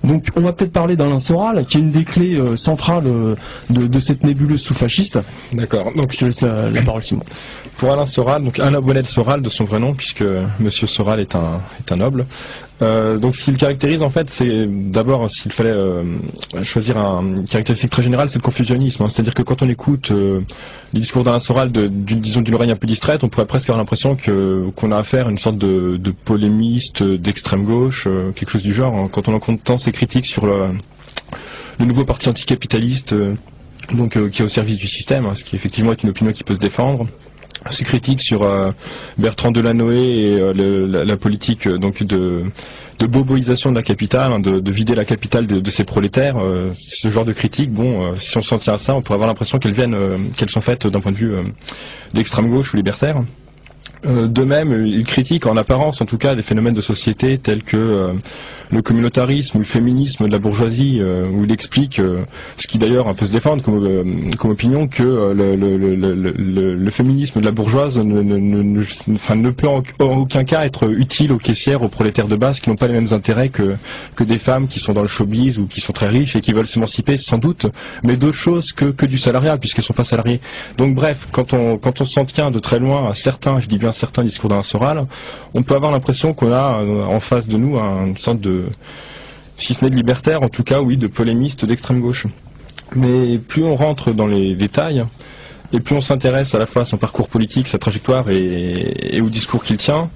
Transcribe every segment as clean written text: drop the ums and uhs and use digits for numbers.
Donc on va peut-être parler d'Alain Soral, qui est une des clés centrales de cette nébuleuse sous-fasciste. D'accord. Donc je te laisse la parole, Simon. Pour Alain Soral, donc Alain Bonnel Soral de son vrai nom, puisque Monsieur Soral est un noble. Donc ce qui le caractérise en fait, c'est d'abord, s'il fallait choisir une caractéristique très générale, c'est le confusionnisme. Hein. C'est-à-dire que quand on écoute les discours d'Alain Soral d'une oreille un peu distraite, on pourrait presque avoir l'impression qu'on a affaire à une sorte de polémiste d'extrême gauche, quelque chose du genre. Hein. Quand on entend ses critiques sur le nouveau parti anticapitaliste, qui est au service du système, hein, ce qui effectivement est une opinion qui peut se défendre. Ses critiques sur Bertrand Delanoë et la politique de boboisation de la capitale, hein, de vider la capitale de ses prolétaires, ce genre de critiques, si on s'en tient à ça, on pourrait avoir l'impression qu'elles sont faites d'un point de vue d'extrême gauche ou libertaire. De même, il critique en apparence, en tout cas, des phénomènes de société tels que le communautarisme ou le féminisme de la bourgeoisie, où il explique, ce qui d'ailleurs peut se défendre comme opinion, que le féminisme de la bourgeoise ne peut en aucun cas être utile aux caissières, aux prolétaires de base, qui n'ont pas les mêmes intérêts que des femmes qui sont dans le showbiz ou qui sont très riches et qui veulent s'émanciper sans doute, mais d'autres choses que du salariat, puisqu'elles ne sont pas salariées. Donc bref, quand on s'en tient de très loin à certains, je dis bien certains discours d'Alain Soral, on peut avoir l'impression qu'on a en face de nous une sorte de, si ce n'est de libertaire, en tout cas oui, de polémiste d'extrême gauche. Mais plus on rentre dans les détails, et plus on s'intéresse à la fois à son parcours politique, sa trajectoire et au discours qu'il tient,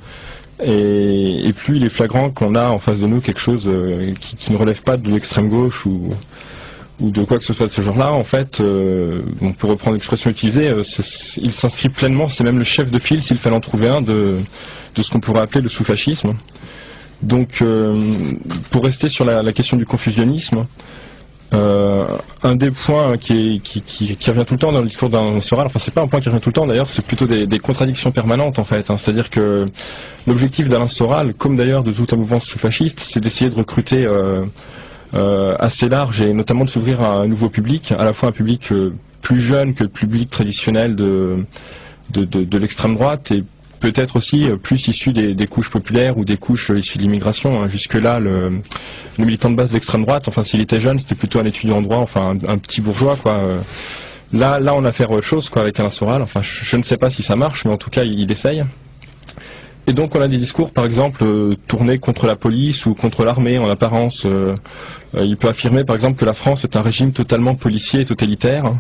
et plus il est flagrant qu'on a en face de nous quelque chose qui ne relève pas de l'extrême gauche ou de quoi que ce soit de ce genre-là. En fait, on peut reprendre l'expression utilisée, il s'inscrit pleinement, c'est même le chef de file, s'il fallait en trouver un, de ce qu'on pourrait appeler le sous-fascisme. Donc, pour rester sur la question du confusionnisme, un des points qui revient tout le temps dans le discours d'Alain Soral, enfin c'est pas un point qui revient tout le temps d'ailleurs, c'est plutôt des contradictions permanentes en fait, hein. C'est-à-dire que l'objectif d'Alain Soral, comme d'ailleurs de toute la mouvance sous-fasciste, c'est d'essayer de recruter assez large et notamment de s'ouvrir à un nouveau public, à la fois un public plus jeune que le public traditionnel de l'extrême droite et peut-être aussi plus issu des couches populaires ou des couches issues de l'immigration. Hein. Jusque-là, le militant de base d'extrême droite, enfin s'il était jeune, c'était plutôt un étudiant en droit, enfin un petit bourgeois, quoi. Là, on a fait autre chose, quoi, avec Alain Soral. Enfin, je ne sais pas si ça marche, mais en tout cas, il essaye. Et donc, on a des discours, par exemple, tournés contre la police ou contre l'armée, en apparence. Il peut affirmer, par exemple, que la France est un régime totalement policier et totalitaire.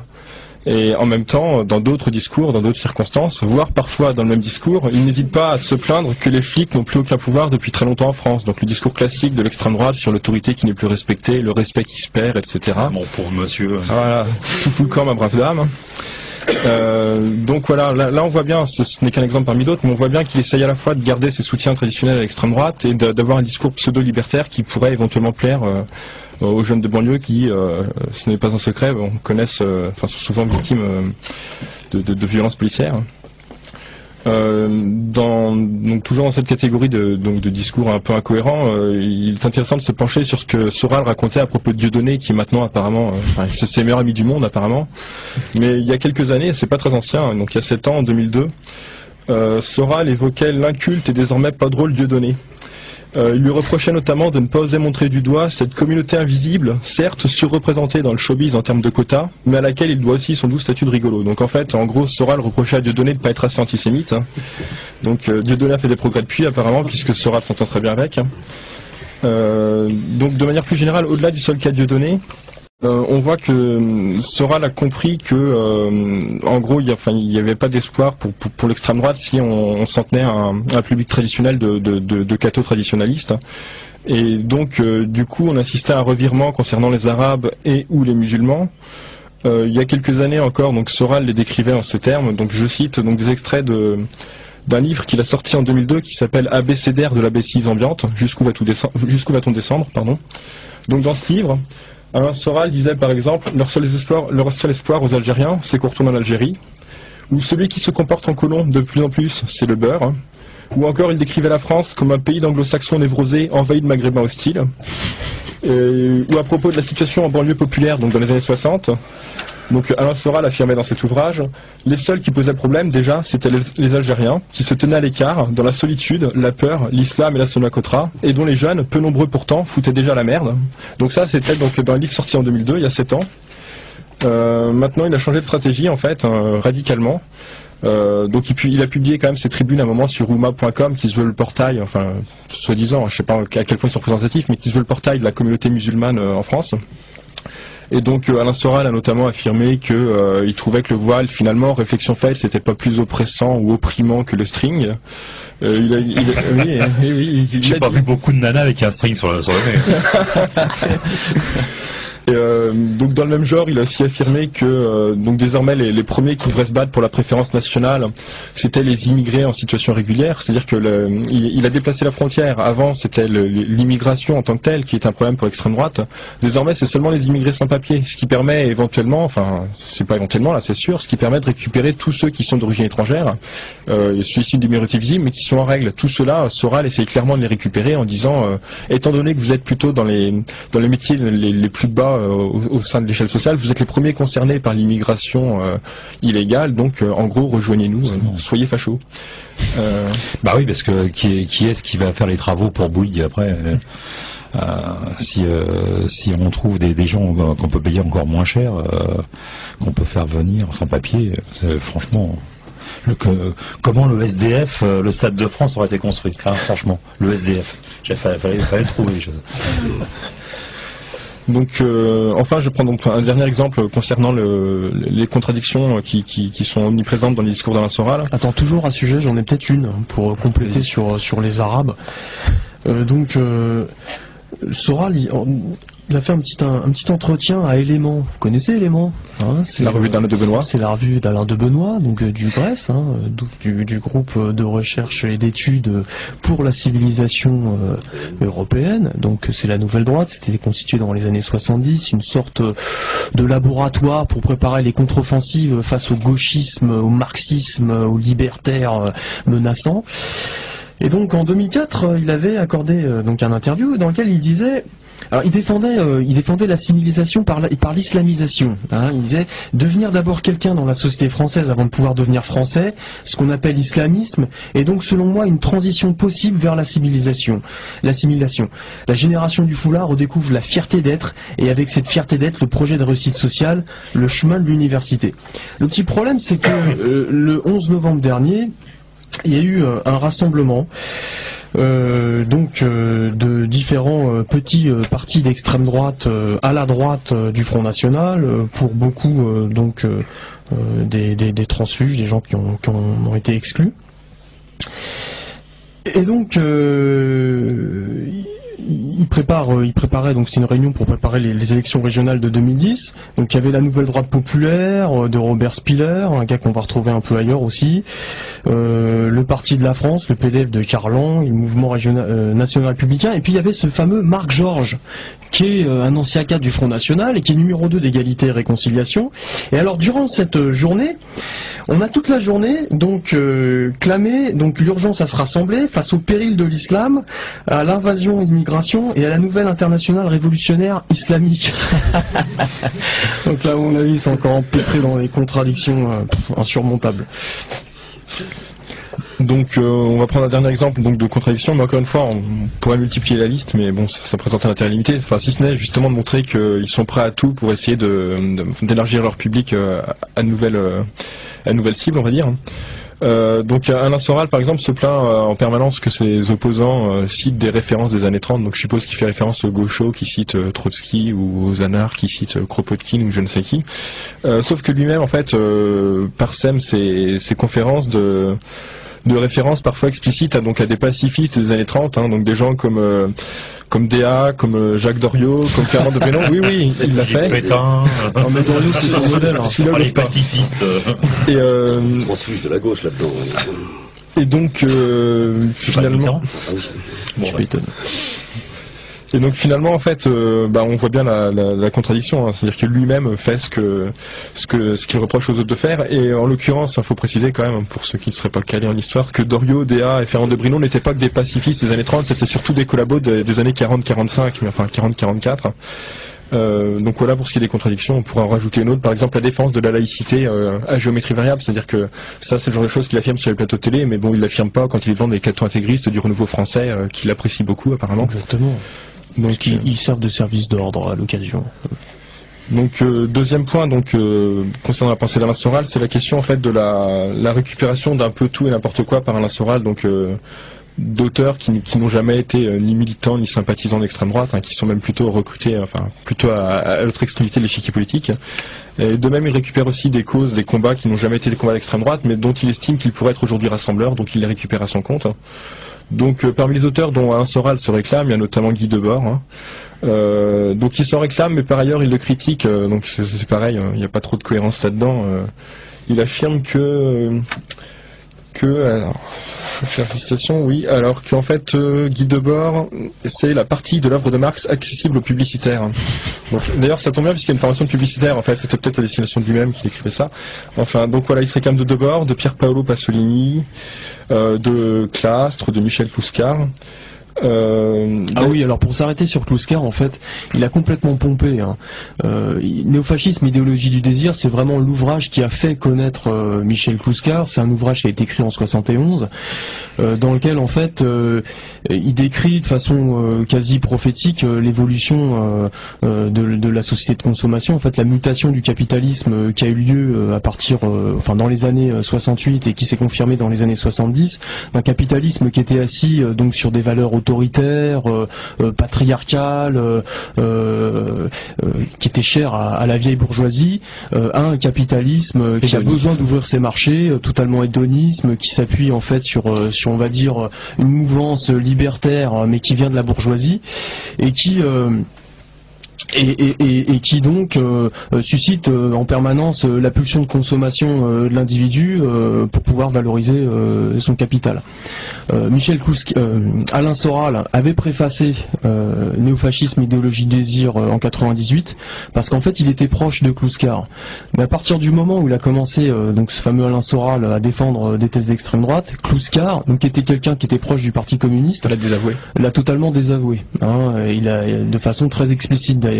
Et en même temps, dans d'autres discours, dans d'autres circonstances, voire parfois dans le même discours, il n'hésite pas à se plaindre que les flics n'ont plus aucun pouvoir depuis très longtemps en France. Donc le discours classique de l'extrême droite sur l'autorité qui n'est plus respectée, le respect qui se perd, etc. Mon pauvre monsieur. Voilà, tout fout le camp, ma brave dame. Donc voilà, là on voit bien, ce n'est qu'un exemple parmi d'autres, mais on voit bien qu'il essaye à la fois de garder ses soutiens traditionnels à l'extrême droite et d'avoir un discours pseudo-libertaire qui pourrait éventuellement plaire aux jeunes de banlieue qui, ce n'est pas un secret, connaissent, sont souvent victimes de violences policières. Donc toujours dans cette catégorie de discours un peu incohérents, il est intéressant de se pencher sur ce que Soral racontait à propos de Dieudonné, qui est maintenant apparemment, c'est ses meilleurs amis du monde apparemment, mais il y a quelques années, c'est pas très ancien, donc il y a 7 ans, en 2002, Soral évoquait l'inculte et désormais pas drôle Dieudonné. Il lui reprochait notamment de ne pas oser montrer du doigt cette communauté invisible, certes surreprésentée dans le showbiz en termes de quotas, mais à laquelle il doit aussi son doux statut de rigolo. Donc en fait, en gros, Soral reprochait à Dieudonné de ne pas être assez antisémite. Hein. Donc Dieudonné a fait des progrès depuis apparemment, puisque Soral s'entend très bien avec. Donc de manière plus générale, au-delà du seul cas Dieudonné, on voit que Soral a compris que, en gros, il n'y avait pas d'espoir pour l'extrême droite si on s'en tenait à un public traditionnel de cathos traditionnalistes. Et donc, du coup, on assistait à un revirement concernant les Arabes et ou les musulmans. Il y a quelques années encore, donc Soral les décrivait en ces termes. Donc, je cite donc des extraits d'un livre qu'il a sorti en 2002 qui s'appelle Abécédaire de la bêtise ambiante. Jusqu'où va-t-on descendre, pardon. Donc, dans ce livre, Alain Soral disait par exemple leur seul espoir aux Algériens, c'est qu'on retourne en Algérie. Ou celui qui se comporte en colon de plus en plus, c'est le beurre. Hein. Ou encore il décrivait la France comme un pays d'anglo-saxons névrosés envahi de maghrébins hostiles. Ou à propos de la situation en banlieue populaire, donc dans les années 60, Donc Alain Soral affirmait dans cet ouvrage, les seuls qui posaient le problème déjà, c'était les Algériens, qui se tenaient à l'écart, dans la solitude, la peur, l'islam et la sonacotra, et dont les jeunes, peu nombreux pourtant, foutaient déjà la merde. Donc ça, c'était donc dans un livre sorti en 2002, il y a 7 ans. Maintenant, il a changé de stratégie en fait, radicalement. Donc il a publié quand même ses tribunes à un moment sur Oumma.com qui se veut le portail, enfin soi-disant, je sais pas à quel point ils sont représentatifs, mais qui se veut le portail de la communauté musulmane en France. Et donc Alain Soral a notamment affirmé que il trouvait que le voile, finalement, réflexion faite, c'était pas plus oppressant ou opprimant que le string. J'ai pas vu beaucoup de nanas avec un string sur le nez. Donc dans le même genre, il a aussi affirmé que donc désormais les premiers qui devraient se battre pour la préférence nationale, c'était les immigrés en situation régulière, c'est-à-dire que il a déplacé la frontière. Avant, c'était l'immigration en tant que telle qui est un problème pour l'extrême droite. Désormais, c'est seulement les immigrés sans papier, ce qui permet éventuellement, enfin c'est pas éventuellement là, c'est sûr, ce qui permet de récupérer tous ceux qui sont d'origine étrangère, ceux issus des minorités visibles, mais qui sont en règle. Tout cela, Soral essaye clairement de les récupérer en disant, étant donné que vous êtes plutôt dans les métiers les plus bas au sein de l'échelle sociale, vous êtes les premiers concernés par l'immigration illégale, donc en gros rejoignez-nous, soyez fachos. Bah oui, parce que qui est-ce qui va faire les travaux pour Bouygues après si on trouve des gens qu'on peut payer encore moins cher, qu'on peut faire venir sans papier, franchement. Comment le SDF, le Stade de France aurait été construit, franchement, le SDF. Fallait le trouver. Donc, enfin, je prends donc un dernier exemple concernant les contradictions qui sont omniprésentes dans les discours d'Alain Soral. Attends, toujours à ce sujet, j'en ai peut-être une pour compléter sur les Arabes. Soral, il a fait un petit entretien à Éléments. Vous connaissez Éléments, hein, c'est la revue d'Alain de Benoît. C'est la revue d'Alain de Benoît, donc du GRES, hein, du groupe de recherche et d'études pour la civilisation européenne. Donc c'est la nouvelle droite. C'était constitué dans les années 70, une sorte de laboratoire pour préparer les contre-offensives face au gauchisme, au marxisme, aux libertaires menaçants. Et donc en 2004, il avait accordé donc un interview dans lequel il disait, alors il défendait la civilisation par l'islamisation. Hein, il disait devenir d'abord quelqu'un dans la société française avant de pouvoir devenir français, ce qu'on appelle l'islamisme, et donc selon moi une transition possible vers l'assimilation. La génération du foulard redécouvre la fierté d'être, et avec cette fierté d'être, le projet de réussite sociale, le chemin de l'université. Le petit problème, c'est que le 11 novembre dernier, il y a eu un rassemblement de différents petits partis d'extrême droite à la droite du Front National, pour beaucoup des transfuges, des gens qui ont été exclus. Et donc il préparait donc c'est une réunion pour préparer les élections régionales de 2010. Donc il y avait la Nouvelle Droite Populaire de Robert Spiller, un gars qu'on va retrouver un peu ailleurs aussi, le Parti de la France, le PDF de Carlan, et le Mouvement national républicain, et puis il y avait ce fameux Marc Georges, qui est un ancien cadre du Front National et qui est numéro 2 d'égalité et réconciliation. Et alors durant cette journée, on a toute la journée donc clamé donc l'urgence à se rassembler face au péril de l'islam, à l'invasion, l'immigration et à la nouvelle internationale révolutionnaire islamique. Donc là, à mon avis, c'est encore empêtré dans les contradictions insurmontables. Donc on va prendre un dernier exemple donc de contradiction, mais encore une fois on pourrait multiplier la liste, mais bon ça présente un intérêt limité, enfin si ce n'est justement de montrer qu'ils sont prêts à tout pour essayer d'élargir leur public à nouvelle cible, on va dire. Donc Alain Soral par exemple se plaint en permanence que ses opposants citent des références des années 30, donc je suppose qu'il fait référence aux gauchos qui citent Trotsky ou aux anards qui citent Kropotkin ou je ne sais qui, sauf que lui-même en fait parsème ses conférences de références parfois explicites à des pacifistes des années 30, hein, donc des gens comme Déa, comme Jacques Doriot, comme Fernand de Pénon. Oui, il l'a fait. Pétain. Non, mais Doriot, c'est son modèle. Hein. Les pacifistes. Et transfuge de la gauche là-dedans. Et donc finalement, Je m'étonne. Et donc finalement en fait on voit bien la contradiction, hein. C'est-à-dire que lui-même fait ce qu'il reproche aux autres de faire, et en l'occurrence il faut préciser quand même pour ceux qui ne seraient pas calés en histoire que Doriot, Déa et Fernand de Brinon n'étaient pas que des pacifistes des années 30, c'était surtout des collabos des années 40-45, mais enfin 40-44. Donc voilà pour ce qui est des contradictions. On pourrait en rajouter une autre, par exemple la défense de la laïcité à géométrie variable, c'est-à-dire que ça c'est le genre de choses qu'il affirme sur les plateaux de télé, mais bon il l'affirme pas quand il vend des cathos intégristes du renouveau français qu'il apprécie beaucoup apparemment. Exactement. Donc ils servent de service d'ordre à l'occasion. Donc deuxième point concernant la pensée d'Alain Soral, c'est la question en fait de la récupération d'un peu tout et n'importe quoi par Alain Soral, donc d'auteurs qui n'ont jamais été ni militants ni sympathisants d'extrême droite, qui sont même plutôt recrutés, plutôt à l'autre extrémité de l'échiquier politique. Et de même, il récupère aussi des causes, des combats qui n'ont jamais été des combats d'extrême droite, mais dont il estime qu'ils pourraient être aujourd'hui rassembleurs, donc il les récupère à son compte. Donc parmi les auteurs dont Alain Soral se réclame, il y a notamment Guy Debord. Donc il s'en réclame, mais par ailleurs il le critique, donc c'est pareil, il n'y a pas trop de cohérence là-dedans. Il affirme alors, je cherche la citation, oui, alors qu'en fait, Guy Debord, c'est la partie de l'œuvre de Marx accessible aux publicitaires. Donc, d'ailleurs, ça tombe bien puisqu'il y a une formation de publicitaire, en fait, c'était peut-être à destination de lui-même qu'il écrivait ça. Enfin, donc voilà, il se réclame de Debord, de Pier Paolo Pasolini, de Clastres, de Michel Clouscar. Oui, alors pour s'arrêter sur Clouscar, en fait, il a complètement pompé. Néofascisme, idéologie du désir, c'est vraiment l'ouvrage qui a fait connaître Michel Clouscar. C'est un ouvrage qui a été écrit en 71, dans lequel, en fait, il décrit de façon quasi prophétique l'évolution de la société de consommation, en fait, la mutation du capitalisme qui a eu lieu à partir, dans les années 68 et qui s'est confirmée dans les années 70, d'un capitalisme qui était assis donc sur des valeurs autoritaire, patriarcal, qui était cher à la vieille bourgeoisie, à un capitalisme qui a besoin d'ouvrir ses marchés, totalement hédonisme, qui s'appuie en fait sur on va dire une mouvance libertaire, mais qui vient de la bourgeoisie et qui qui donc suscite en permanence la pulsion de consommation de l'individu pour pouvoir valoriser son capital. Alain Soral avait préfacé Néofascisme, idéologie de désir en 98 parce qu'en fait il était proche de Clouscar. Mais à partir du moment où il a commencé donc ce fameux Alain Soral à défendre des thèses d'extrême droite, Clouscar, donc qui était quelqu'un qui était proche du Parti communiste, l'a totalement désavoué. Il a de façon très explicite d'ailleurs.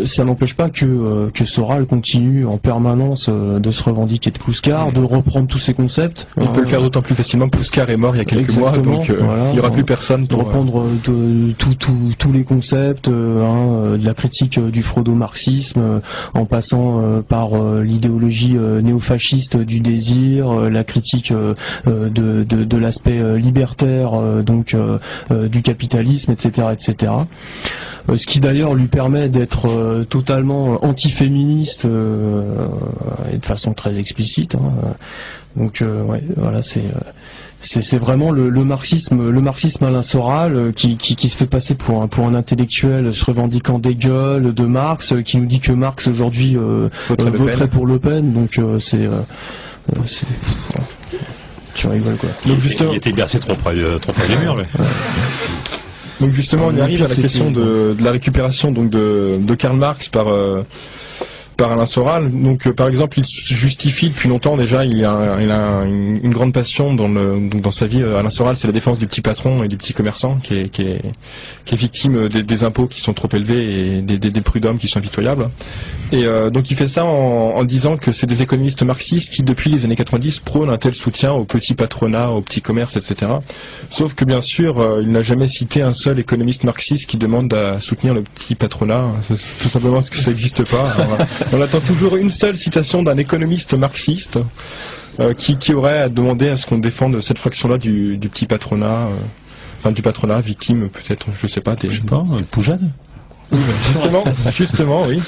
Ça n'empêche pas que Soral continue en permanence de se revendiquer de Clouscar, de reprendre tous ses concepts. Il peut le faire d'autant plus facilement. Clouscar est mort il y a quelques mois, donc voilà, il n'y aura plus personne pour reprendre tous les concepts, de la critique du freudo-marxisme, en passant par l'idéologie néofasciste du désir, la critique de l'aspect libertaire du capitalisme, etc., etc. Ce qui d'ailleurs lui permet d'être totalement antiféministe et de façon très explicite. Donc voilà, c'est vraiment le marxisme Alain Soral qui se fait passer pour un intellectuel se revendiquant d'Hegel, de Marx, qui nous dit que Marx aujourd'hui voterait pour Le Pen. Donc tu rigoles quoi. Donc justement, il était bercé trop près des murs. Donc justement, on y arrive à la question de la récupération donc de Karl Marx par Alain Soral. Donc par exemple, il se justifie depuis longtemps déjà, il a une grande passion dans sa vie. Alain Soral, c'est la défense du petit patron et du petit commerçant qui est victime des impôts qui sont trop élevés et des prud'hommes qui sont impitoyables. Et donc il fait ça en disant que c'est des économistes marxistes qui depuis les années 90 prônent un tel soutien au petit patronat, au petit commerce, etc. Sauf que bien sûr, il n'a jamais cité un seul économiste marxiste qui demande à soutenir le petit patronat. C'est tout simplement parce que ça n'existe pas. On attend toujours une seule citation d'un économiste marxiste qui aurait demandé à ce qu'on défende cette fraction-là du petit patronat, du patronat victime peut-être, je sais pas, Poujade. Oui, justement, oui.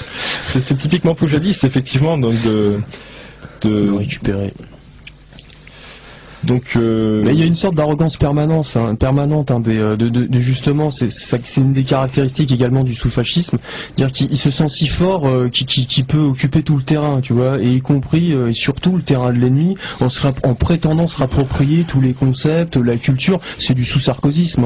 C'est typiquement poujadiste, effectivement, donc de récupérer. Donc, mais il y a une sorte d'arrogance permanente, justement, c'est une des caractéristiques également du sous-fascisme, c'est-à-dire qu'il se sent si fort qu'il peut occuper tout le terrain, tu vois, et y compris et surtout le terrain de l'ennemi, en prétendant se rapproprier tous les concepts, la culture. C'est du sous-sarkozisme.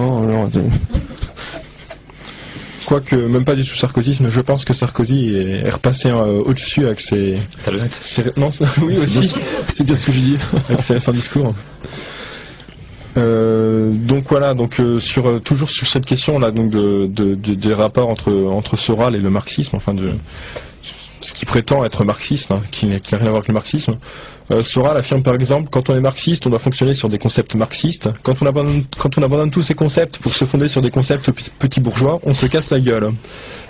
Quoique, même pas du sous-sarkozisme, je pense que Sarkozy est repassé au-dessus avec ses... talonnettes. Non, oui aussi. C'est bien ce que je dis. Avec son discours. Donc voilà, toujours sur cette question là, donc des rapports entre Soral et le marxisme, enfin de ce qui prétend être marxiste, hein, qui n'a rien à voir avec le marxisme. Soral affirme par exemple, quand on est marxiste, on doit fonctionner sur des concepts marxistes. Quand on abandonne tous ces concepts pour se fonder sur des concepts petits bourgeois, on se casse la gueule.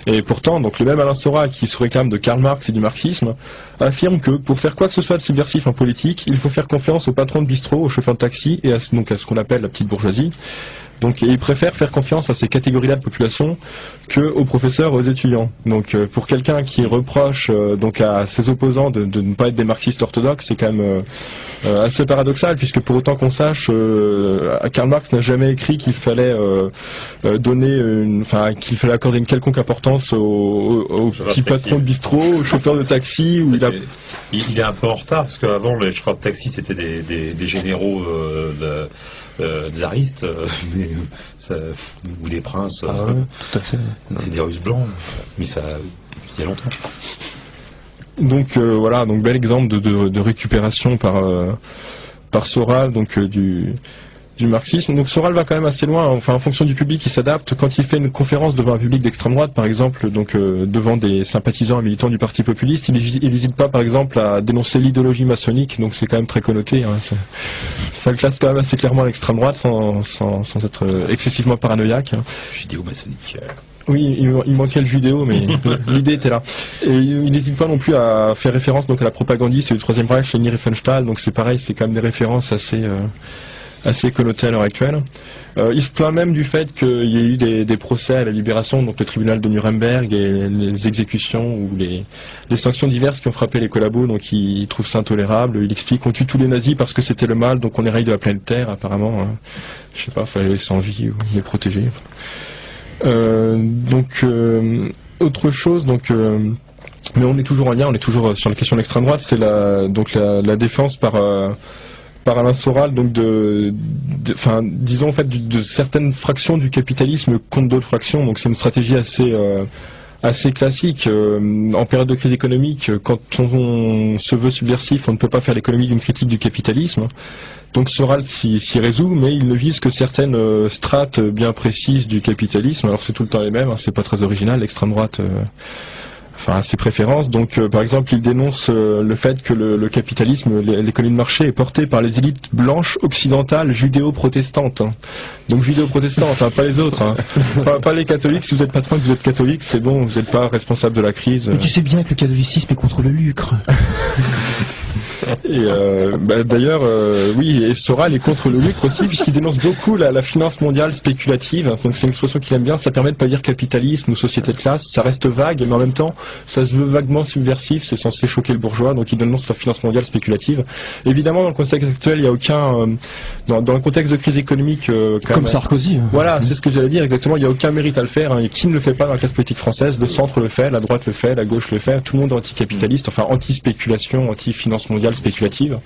Et pourtant, donc le même Alain Soral, qui se réclame de Karl Marx et du marxisme, affirme que pour faire quoi que ce soit de subversif en politique, il faut faire confiance aux patrons de bistrot, aux chauffeurs de taxi et à ce qu'on appelle la petite bourgeoisie. Donc, et il préfère faire confiance à ces catégories-là de population que aux professeurs, aux étudiants. Donc, pour quelqu'un qui reproche donc à ses opposants de ne pas être des marxistes orthodoxes, c'est quand même assez paradoxal, puisque pour autant qu'on sache, Karl Marx n'a jamais écrit qu'il fallait qu'il fallait accorder une quelconque importance aux petits patrons de bistrot, aux chauffeurs de taxi. Il est un peu en retard, parce qu'avant les chauffeurs de taxi c'était des généraux tsaristes, ou des princes, tout à fait. des Russes blancs, mais ça, il y a longtemps. Donc voilà, donc bel exemple de récupération par Soral, donc du marxisme. Donc Soral va quand même assez loin, enfin en fonction du public il s'adapte. Quand il fait une conférence devant un public d'extrême droite par exemple, donc devant des sympathisants et militants du parti populiste, il n'hésite pas par exemple à dénoncer l'idéologie maçonnique, donc c'est quand même très connoté, hein. Ça le classe quand même assez clairement à l'extrême droite sans être excessivement paranoïaque. Judéo-maçonnique. Oui, il manquait le judéo, mais l'idée était là. Et il n'hésite pas non plus à faire référence donc à la propagandiste du Troisième Reich, Leni Riefenstahl, donc c'est pareil, c'est quand même des références assez connotées à l'heure actuelle. Il se plaint même du fait qu'il y ait eu des procès à la Libération, donc le tribunal de Nuremberg et les exécutions ou les sanctions diverses qui ont frappé les collabos, donc il trouve ça intolérable. Il explique qu'on tue tous les nazis parce que c'était le mal, donc on éraille de la pleine terre apparemment. Je sais pas, fallait les sans vie ou les protéger. Autre chose, mais on est toujours en lien, on est toujours sur la question de l'extrême droite, c'est la défense par Alain Soral, donc disons en fait de certaines fractions du capitalisme contre d'autres fractions. Donc c'est une stratégie assez classique. En période de crise économique, quand on se veut subversif, on ne peut pas faire l'économie d'une critique du capitalisme. Donc Soral s'y résout, mais il ne vise que certaines strates bien précises du capitalisme. Alors c'est tout le temps les mêmes, hein, c'est pas très original, l'extrême droite a ses préférences. Donc par exemple il dénonce le fait que le capitalisme, l'économie de marché est portée par les élites blanches occidentales judéo-protestantes. Hein. Donc judéo-protestantes, hein, pas les autres. Hein. Pas les catholiques. Si vous êtes patron et que vous êtes catholique, c'est bon, vous n'êtes pas responsable de la crise. Mais tu sais bien que le catholicisme est contre le lucre. Et d'ailleurs, oui, et Soral est contre le lucre aussi, puisqu'il dénonce beaucoup la finance mondiale spéculative. Donc c'est une expression qu'il aime bien. Ça permet de pas dire capitalisme ou société de classe. Ça reste vague, mais en même temps, ça se veut vaguement subversif. C'est censé choquer le bourgeois. Donc il dénonce la finance mondiale spéculative. Évidemment, dans le contexte actuel, il n'y a aucun, dans le contexte de crise économique, comme Sarkozy. Voilà, c'est ce que j'allais dire exactement. Il n'y a aucun mérite à le faire. Hein. Et qui ne le fait pas dans la classe politique française? Le centre le fait, la droite le fait, la gauche le fait. Tout le monde est anticapitaliste, enfin anti-spéculation, anti-finance mondiale spéculative.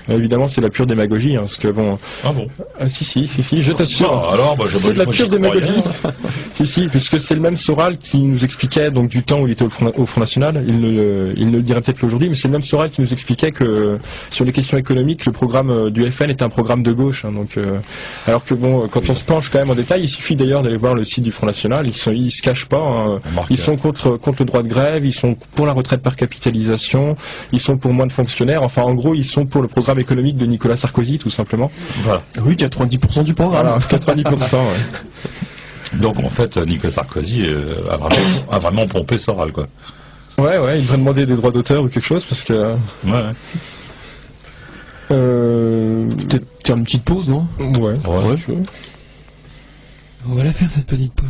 Évidemment, c'est la pure démagogie, hein, parce que bon. Ah bon. Si, je t'assure. Alors, c'est de la pure démagogie. si, puisque c'est le même Soral qui nous expliquait donc du temps où il était au Front National. Il ne le dirait peut-être aujourd'hui, mais c'est le même Soral qui nous expliquait que sur les questions économiques, le programme du FN est un programme de gauche. Hein, donc, alors que bon, quand on se penche quand même en détail, il suffit d'ailleurs d'aller voir le site du Front National. Ils se cachent pas. Hein. Ils sont contre le droit de grève. Ils sont pour la retraite par capitalisation. Ils sont pour moins de fonctionnaires. Enfin, en gros, ils sont pour le programme économique de Nicolas Sarkozy, tout simplement. Voilà. Oui, 90% du programme. Voilà, 90%. Ouais. Donc en fait, Nicolas Sarkozy a vraiment pompé Soral, quoi. Ouais, il devrait demander des droits d'auteur ou quelque chose, parce que. Ouais. Peut-être faire une petite pause, non? Ouais. On va la faire cette petite pause.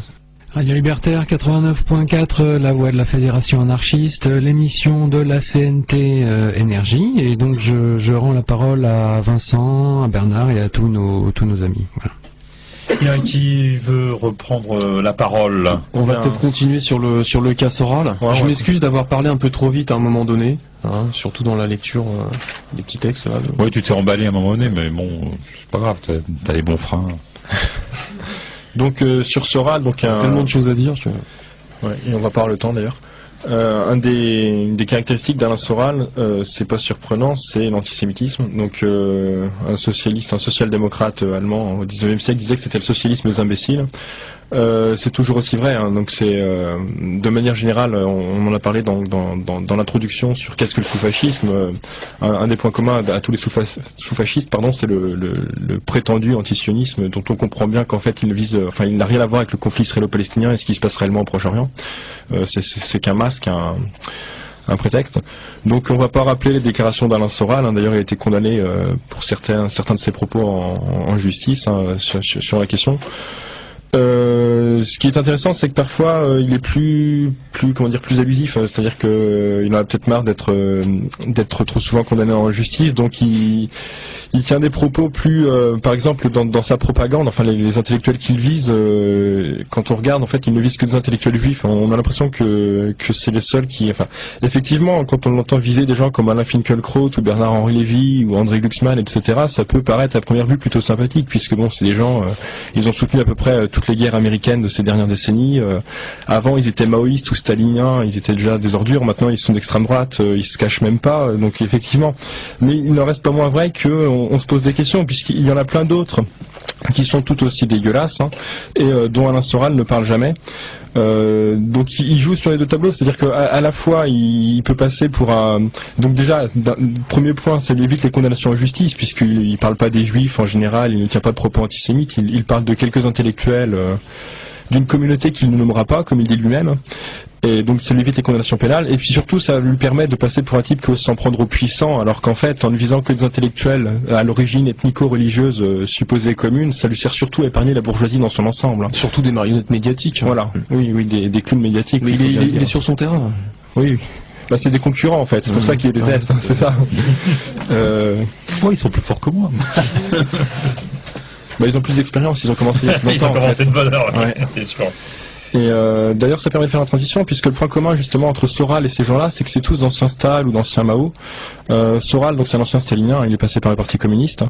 Radio Libertaire 89.4, la voix de la Fédération anarchiste, l'émission de la CNT Énergie, et donc je rends la parole à Vincent, à Bernard et à tous nos amis. Voilà. Qui veut reprendre la parole? On va peut-être continuer sur le cas Soral. Je m'excuse d'avoir parlé un peu trop vite à un moment donné, hein, surtout dans la lecture des petits textes là. Oui, tu t'es emballé à un moment donné, mais bon, c'est pas grave, t'as les bons freins. Donc sur Soral, donc tellement de choses à dire. Ouais, et on va pas avoir le temps d'ailleurs. Des caractéristiques d'Alain Soral, c'est pas surprenant, c'est l'antisémitisme. Donc un social-démocrate allemand au XIXe siècle disait que c'était le socialisme des imbéciles. C'est toujours aussi vrai, hein. Donc c'est de manière générale, on en a parlé dans l'introduction sur qu'est-ce que le sous-fascisme. Un des points communs à tous les sous-fascistes, c'est le prétendu antisionisme, dont on comprend bien qu'en fait il n'a rien à voir avec le conflit israélo-palestinien et ce qui se passe réellement au Proche-Orient. C'est qu'un masque, un prétexte. Donc on va pas rappeler les déclarations d'Alain Soral, hein. D'ailleurs il a été condamné pour certains de ses propos en justice, hein, sur la question. Ce qui est intéressant, c'est que parfois il est plus abusif, c'est-à-dire que il en a peut-être marre d'être trop souvent condamné en justice, donc il tient des propos plus, par exemple dans sa propagande, enfin les intellectuels qu'il vise, quand on regarde, en fait, il ne vise que des intellectuels juifs. On a l'impression que c'est les seuls qui, enfin, effectivement, quand on l'entend viser des gens comme Alain Finkielkraut ou Bernard-Henri Lévy ou André Glucksmann, etc., ça peut paraître à première vue plutôt sympathique, puisque bon, c'est des gens, ils ont soutenu à peu près toutes les guerres américaines de ces dernières décennies. Avant, ils étaient maoïstes ou staliniens, ils étaient déjà des ordures. Maintenant, ils sont d'extrême droite, ils se cachent même pas. Donc, effectivement, mais il n'en reste pas moins vrai qu'on se pose des questions, puisqu'il y en a plein d'autres qui sont tout aussi dégueulasses, hein, et dont Alain Soral ne parle jamais. Donc il joue sur les deux tableaux, c'est-à-dire qu'à la fois il peut passer pour un... Donc déjà, premier point, ça lui évite les condamnations en justice, puisqu'il ne parle pas des juifs en général, il ne tient pas de propos antisémites, il parle de quelques intellectuels d'une communauté qu'il ne nommera pas, comme il dit lui-même. Et donc ça lui évite les condamnations pénales, et puis surtout ça lui permet de passer pour un type qui ose s'en prendre aux puissants, alors qu'en fait, en ne visant que des intellectuels à l'origine ethnico-religieuse supposée commune, ça lui sert surtout à épargner la bourgeoisie dans son ensemble. Surtout des marionnettes médiatiques. Voilà, oui, des clowns médiatiques. Mais il est sur son terrain. Oui. Bah, c'est des concurrents en fait, c'est pour ça qu'il les déteste, c'est ça. Ils sont plus forts que moi. Ils ont plus d'expérience, ils ont commencé il y a longtemps. Ils ont commencé de bonne heure, ouais. C'est sûr. Et d'ailleurs, ça permet de faire la transition, puisque le point commun justement entre Soral et ces gens-là, c'est que c'est tous d'anciens Stal ou d'anciens Mao. Soral, donc c'est un ancien stalinien, il est passé par le Parti communiste,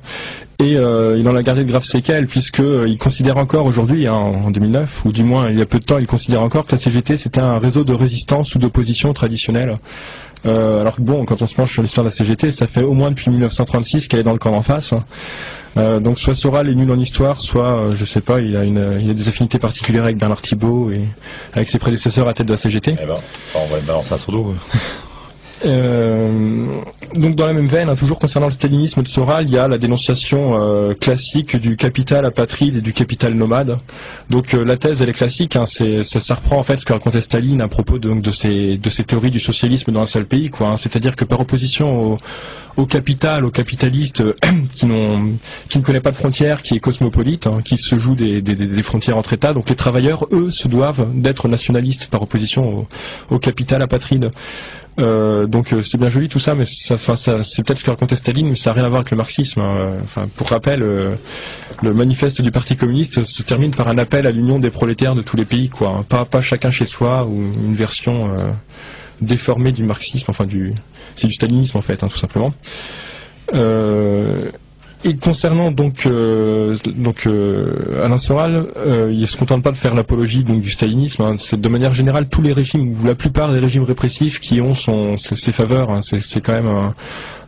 et il en a gardé de graves séquelles, puisque il considère encore aujourd'hui, hein, en 2009, ou du moins il y a peu de temps, il considère encore que la CGT c'était un réseau de résistance ou d'opposition traditionnelle. Alors que bon, quand on se penche sur l'histoire de la CGT, ça fait au moins depuis 1936 qu'elle est dans le camp d'en face. Donc soit Soral est nul en histoire, soit je sais pas, il a des affinités particulières avec Bernard Thibault et avec ses prédécesseurs à tête de la CGT. Eh ben, on va le balancer à son dos. Donc dans la même veine, hein, toujours concernant le stalinisme de Soral, il y a la dénonciation classique du capital apatride et du capital nomade. Donc la thèse elle est classique, hein, ça reprend en fait ce que racontait Staline à propos de ces théories du socialisme dans un seul pays, quoi, hein, c'est-à-dire que par opposition au capital, aux capitalistes qui ne connaît pas de frontières, qui est cosmopolite, hein, qui se joue des frontières entre États, donc les travailleurs, eux, se doivent d'être nationalistes par opposition au capital apatride. Donc c'est bien joli tout ça, mais c'est peut-être ce que racontait Staline, mais ça n'a rien à voir avec le marxisme, hein. Pour rappel, le manifeste du Parti communiste se termine par un appel à l'union des prolétaires de tous les pays, quoi, hein. Pas chacun chez soi, ou une version déformée du marxisme, c'est du stalinisme en fait, hein, tout simplement. Et concernant donc Alain Soral, il ne se contente pas de faire l'apologie donc du stalinisme, hein. C'est de manière générale tous les régimes, ou la plupart des régimes répressifs qui ont ses faveurs, hein. C'est quand même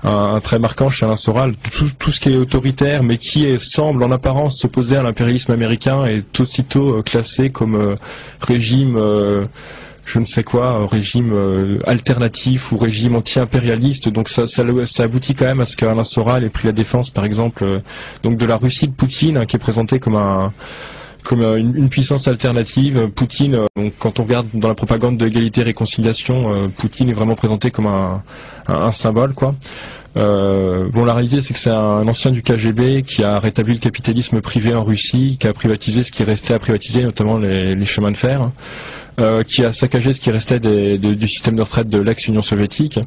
un trait marquant chez Alain Soral. Tout ce qui est autoritaire, mais qui semble en apparence s'opposer à l'impérialisme américain, est aussitôt classé comme régime je ne sais quoi, régime alternatif ou régime anti-impérialiste. Donc ça aboutit quand même à ce qu'Alain Soral ait pris la défense, par exemple, donc de la Russie de Poutine, hein, qui est présentée comme une puissance alternative. Poutine, donc, quand on regarde dans la propagande de l'égalité et réconciliation, Poutine est vraiment présenté comme un symbole, quoi. La réalité c'est que c'est un ancien du KGB qui a rétabli le capitalisme privé en Russie, qui a privatisé ce qui restait à privatiser, notamment les chemins de fer, qui a saccagé ce qui restait du système de retraite de l'ex-Union soviétique.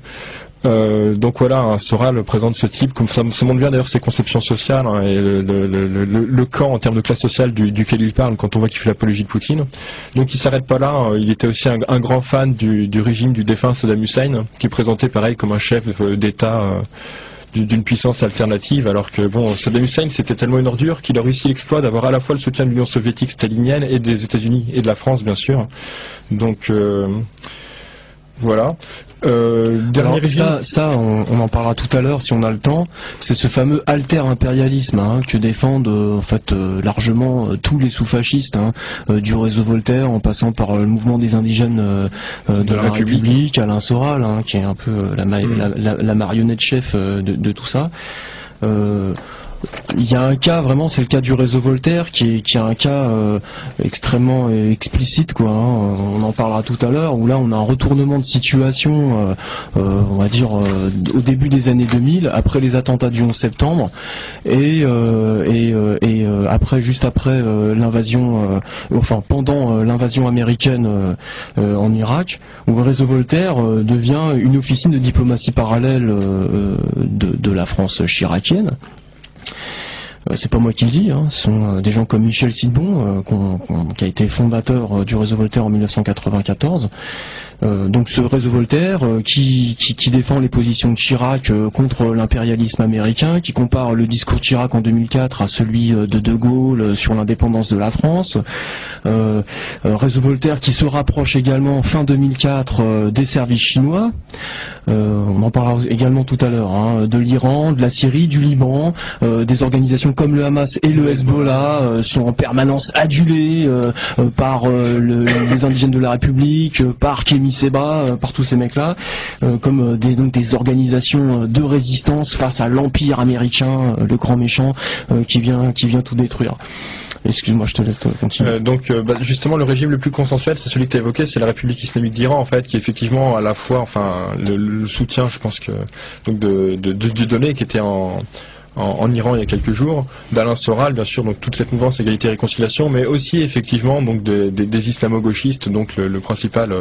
Donc voilà, hein, Soral présente ce type, comme ça montre bien d'ailleurs ses conceptions sociales, hein, et le camp en termes de classe sociale duquel il parle quand on voit qu'il fait l'apologie de Poutine. Donc il s'arrête pas là, hein, il était aussi un grand fan du régime du défunt Saddam Hussein, qui est présenté pareil comme un chef d'État d'une puissance alternative, alors que bon, Saddam Hussein c'était tellement une ordure qu'il a réussi l'exploit d'avoir à la fois le soutien de l'Union soviétique stalinienne et des États-Unis et de la France bien sûr. Donc Voilà. Alors, ça on en parlera tout à l'heure si on a le temps. C'est ce fameux alter-impérialisme que défendent en fait largement tous les sous-fascistes, du réseau Voltaire en passant par le mouvement des indigènes de la République, Alain Soral, qui est un peu la marionnette chef de tout ça. Il y a un cas vraiment, c'est le cas du réseau Voltaire qui est un cas extrêmement explicite quoi. On en parlera tout à l'heure où là on a un retournement de situation, on va dire au début des années 2000 après les attentats du 11 septembre et après juste après l'invasion, pendant l'invasion américaine en Irak où le réseau Voltaire devient une officine de diplomatie parallèle de la France chiracienne. C'est pas moi qui le dis, ce sont des gens comme Michel Sidbon, qui a été fondateur du réseau Voltaire en 1994. Donc ce réseau Voltaire qui défend les positions de Chirac contre l'impérialisme américain, qui compare le discours de Chirac en 2004 à celui de Gaulle sur l'indépendance de la France. Réseau Voltaire qui se rapproche également fin 2004 des services chinois. On en parlera également tout à l'heure, de l'Iran, de la Syrie, du Liban, des organisations comme le Hamas et le Hezbollah sont en permanence adulées par les indigènes de la République, par Kémy Séba, par tous ces mecs-là, comme des organisations de résistance face à l'empire américain, le grand méchant, qui vient tout détruire. Excuse-moi, je te laisse continuer. Justement, le régime le plus consensuel, c'est celui que tu as évoqué, c'est la République islamique d'Iran, en fait, qui est effectivement à la fois, le soutien, je pense que, donc de Dieudonné, qui était en Iran il y a quelques jours, d'Alain Soral, bien sûr, donc toute cette mouvance égalité et réconciliation, mais aussi effectivement donc des islamo-gauchistes, donc le principal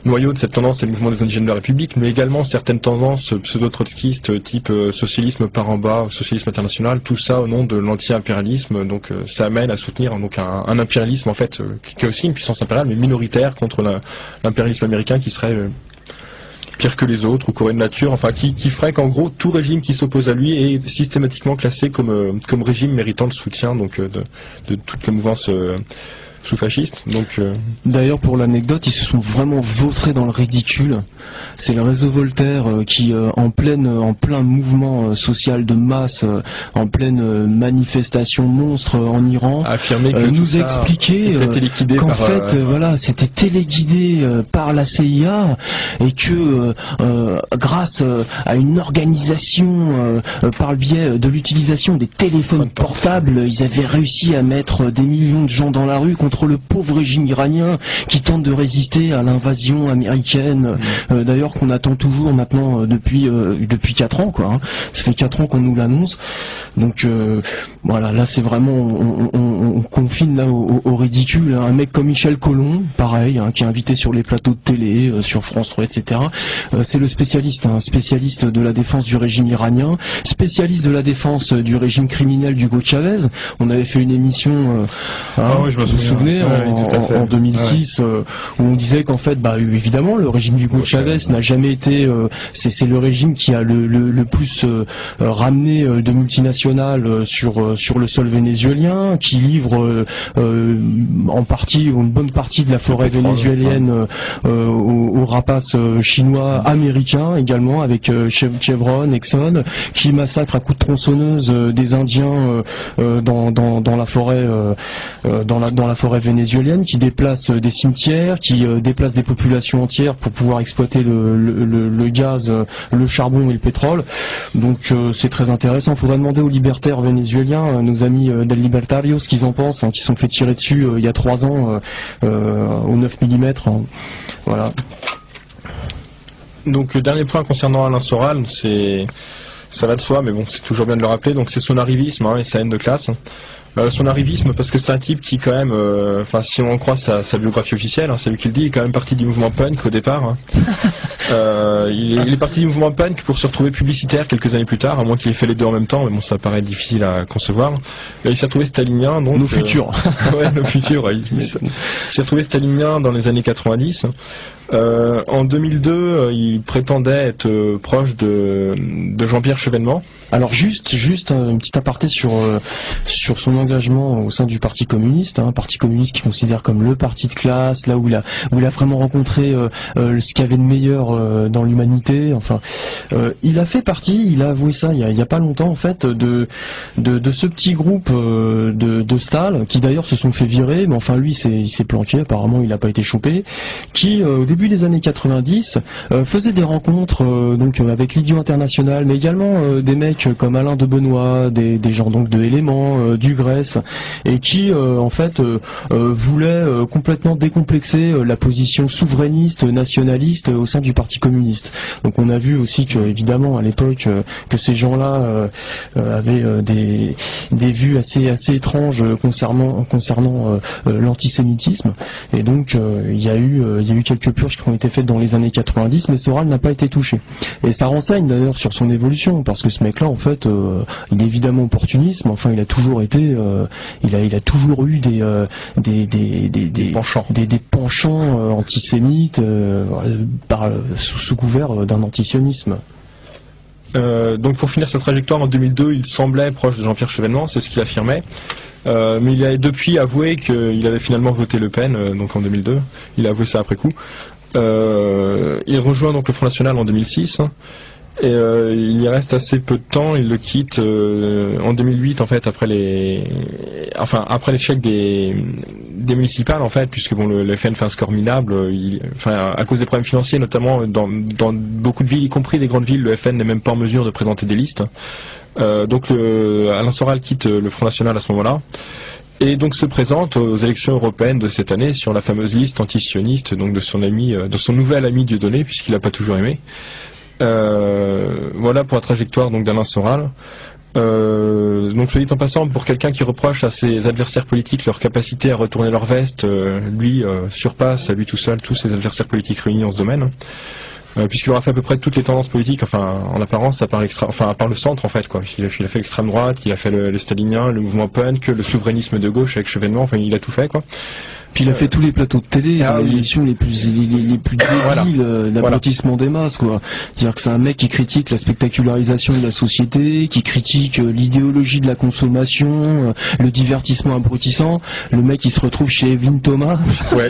noyau de cette tendance c'est le mouvement des indigènes de la République, mais également certaines tendances pseudo-trotskistes type socialisme par en bas, socialisme international, tout ça au nom de l'anti-impérialisme. Donc ça amène à soutenir donc un impérialisme en fait qui est aussi une puissance impériale mais minoritaire contre l'impérialisme américain qui serait pire que les autres ou Corée de nature, qui ferait qu'en gros tout régime qui s'oppose à lui est systématiquement classé comme régime méritant le soutien donc de toute la mouvance sous-fasciste. D'ailleurs, pour l'anecdote, ils se sont vraiment vautrés dans le ridicule. C'est le réseau Voltaire qui, en plein mouvement social de masse, en pleine manifestation monstre en Iran, affirmé que nous expliquait qu'en fait, c'était téléguidé par la CIA et que grâce à une organisation par le biais de l'utilisation des téléphones portables, ils avaient réussi à mettre des millions de gens dans la rue contre le pauvre régime iranien qui tente de résister à l'invasion américaine, d'ailleurs qu'on attend toujours maintenant depuis 4 ans quoi. Ça fait 4 ans qu'on nous l'annonce. Donc là c'est vraiment on confine là au ridicule. Un mec comme Michel Collomb, pareil, qui est invité sur les plateaux de télé, sur France 3, etc. C'est le spécialiste, spécialiste de la défense du régime iranien, spécialiste de la défense du régime criminel d'Hugo Chavez. On avait fait une émission, je me souvenez, en 2006, où on disait qu'en fait, évidemment, le régime d'Hugo Chavez n'a jamais été, c'est le régime qui a le plus ramené de multinationales sur le sol vénézuélien, qui livre en partie, ou une bonne partie de la forêt vénézuélienne aux rapaces chinois, américains également, avec Chevron, Exxon, qui massacre à coups de tronçonneuse des Indiens dans la forêt vénézuélienne, qui déplace des cimetières, qui déplace des populations entières pour pouvoir exploiter le gaz, le charbon et le pétrole. Donc c'est très intéressant. Il faudra demander aux libertaires vénézuéliens, nos amis del Libertario, ce qu'ils en pensent, qui sont fait tirer dessus il y a 3 ans au 9 mm. Voilà. Donc le dernier point concernant Alain Soral, ça va de soi, mais bon, c'est toujours bien de le rappeler. Donc c'est son arrivisme et sa haine de classe. Son arrivisme, parce que c'est un type qui quand même, si on en croit sa biographie officielle, c'est lui qui le dit, il est quand même parti du mouvement punk au départ. Il est parti du mouvement punk pour se retrouver publicitaire quelques années plus tard, à moins qu'il ait fait les deux en même temps, mais bon, ça paraît difficile à concevoir. Là, il s'est retrouvé stalinien, donc... Nos futurs. Nos futurs, il s'est retrouvé stalinien dans les années 90. En 2002, il prétendait être proche de Jean-Pierre Chevènement. Alors juste un petit aparté sur son engagement au sein du Parti communiste, un Parti communiste qui considère comme le parti de classe, là où il a vraiment rencontré ce qu'il y avait de meilleur dans l'humanité. Enfin, il a fait partie, il a avoué ça il y a pas longtemps en fait, de ce petit groupe de Stahl, qui d'ailleurs se sont fait virer, mais enfin lui il s'est planqué, apparemment il n'a pas été chopé, qui au début des années 90 faisait des rencontres donc avec l'Idiot International, mais également des mecs comme Alain de Benoît, des gens donc de Éléments, du Grèce, et qui en fait voulaient complètement décomplexer la position souverainiste, nationaliste au sein du Parti communiste. Donc on a vu aussi que évidemment à l'époque que ces gens-là avaient des vues assez étranges concernant l'antisémitisme, et donc il y a eu quelques purges qui ont été faites dans les années 90, mais Soral n'a pas été touché. Et ça renseigne d'ailleurs sur son évolution, parce que ce mec-là en fait il est évidemment opportuniste, mais enfin il a toujours été il a toujours eu des penchants antisémites sous couvert d'un antisionisme. Donc pour finir sa trajectoire, en 2002, il semblait proche de Jean-Pierre Chevènement, c'est ce qu'il affirmait. Mais il a depuis avoué qu'il avait finalement voté Le Pen, donc en 2002. Il a avoué ça après coup. Il rejoint donc le Front National en 2006. Et il y reste assez peu de temps, il le quitte en 2008 en fait, après l'échec des municipales en fait, puisque bon le FN fait un score minable, à cause des problèmes financiers notamment dans beaucoup de villes, y compris des grandes villes, le FN n'est même pas en mesure de présenter des listes. Donc Alain Soral quitte le Front National à ce moment-là. Et donc se présente aux élections européennes de cette année sur la fameuse liste antisioniste, donc de son nouvel ami Dieudonné, puisqu'il n'a pas toujours aimé. Voilà pour la trajectoire donc d'Alain Soral. Donc soit dit en passant, pour quelqu'un qui reproche à ses adversaires politiques leur capacité à retourner leur veste, lui surpasse à lui tout seul tous ses adversaires politiques réunis en ce domaine. Puisqu'il aura fait à peu près toutes les tendances politiques, enfin en apparence, à part le centre en fait quoi. Il a fait l'extrême droite, il a fait les staliniens, le mouvement punk, le souverainisme de gauche avec Chevènement, enfin il a tout fait quoi. Puis il a fait tous les plateaux de télé, les émissions les plus débiles d'abrutissement des masses, quoi. C'est-à-dire que c'est un mec qui critique la spectacularisation de la société, qui critique l'idéologie de la consommation, le divertissement abrutissant. Le mec il se retrouve chez Evelyne Thomas. Ouais.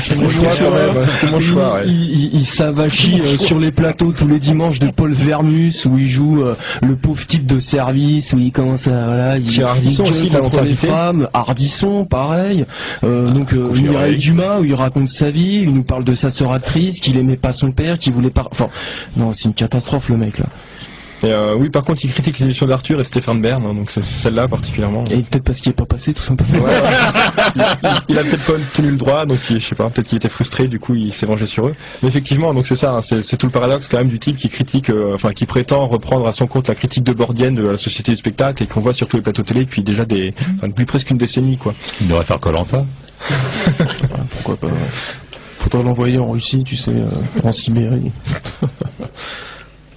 C'est mon choix quand même. C'est mon choix. Ouais. Il s'avachit sur les plateaux tous les dimanches de Paul Vermus, où il joue le pauvre type de service, où il commence à il Ardisson aussi contre les femmes. Ardisson, pareil. Donc Mireille Dumas, où il raconte sa vie, il nous parle de sa sœur actrice, qu'il aimait pas son père, qu'il voulait pas... Enfin, non, c'est une catastrophe le mec là. Et oui, par contre, il critique les émissions d'Arthur et Stéphane Bern, hein, donc c'est celle-là particulièrement. Et peut-être parce qu'il est pas passé, tout simplement. Ouais. Il a peut-être pas tenu le droit, donc je sais pas, peut-être qu'il était frustré, du coup il s'est vengé sur eux. Mais effectivement, donc c'est ça, hein, c'est tout le paradoxe quand même du type qui critique, qui prétend reprendre à son compte la critique de Bordienne de la société du spectacle et qu'on voit sur tous les plateaux télé depuis déjà depuis presque une décennie, quoi. Il devrait faire Koh-Lanta. Pourquoi pas. Faudrait l'envoyer en Russie, tu sais, en Sibérie.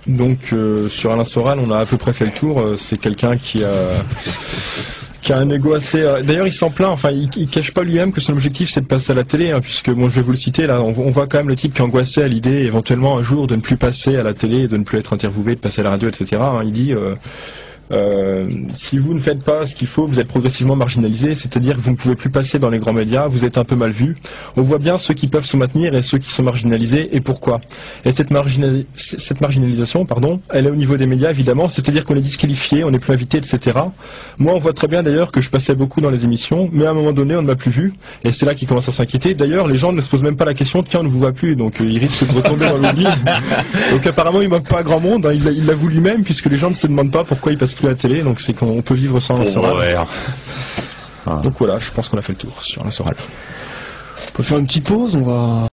Donc sur Alain Soral, on a à peu près fait le tour. C'est quelqu'un qui a un ego assez... D'ailleurs, il s'en plaint, enfin, il cache pas lui-même que son objectif c'est de passer à la télé, hein, puisque, bon, je vais vous le citer, là, on voit quand même le type qui angoissait à l'idée, éventuellement, un jour, de ne plus passer à la télé, de ne plus être interviewé, de passer à la radio, etc. Hein, il dit... si vous ne faites pas ce qu'il faut, vous êtes progressivement marginalisé, c'est-à-dire que vous ne pouvez plus passer dans les grands médias, vous êtes un peu mal vu. On voit bien ceux qui peuvent se maintenir et ceux qui sont marginalisés, et pourquoi. Et cette marginalisation, elle est au niveau des médias, évidemment, c'est-à-dire qu'on est disqualifié, on n'est plus invité, etc. Moi, on voit très bien d'ailleurs que je passais beaucoup dans les émissions, mais à un moment donné, on ne m'a plus vu, et c'est là qu'ils commencent à s'inquiéter. D'ailleurs, les gens ne se posent même pas la question, tiens, on ne vous voit plus, donc ils risquent de retomber dans l'oubli. Donc apparemment, il manque pas à grand monde, hein, il l'avoue lui-même, puisque les gens ne se demandent pas pourquoi il passe plus à la télé, donc c'est qu'on peut vivre sans Alain Soral. Donc voilà, je pense qu'on a fait le tour sur Alain Soral. On peut faire une petite pause, on va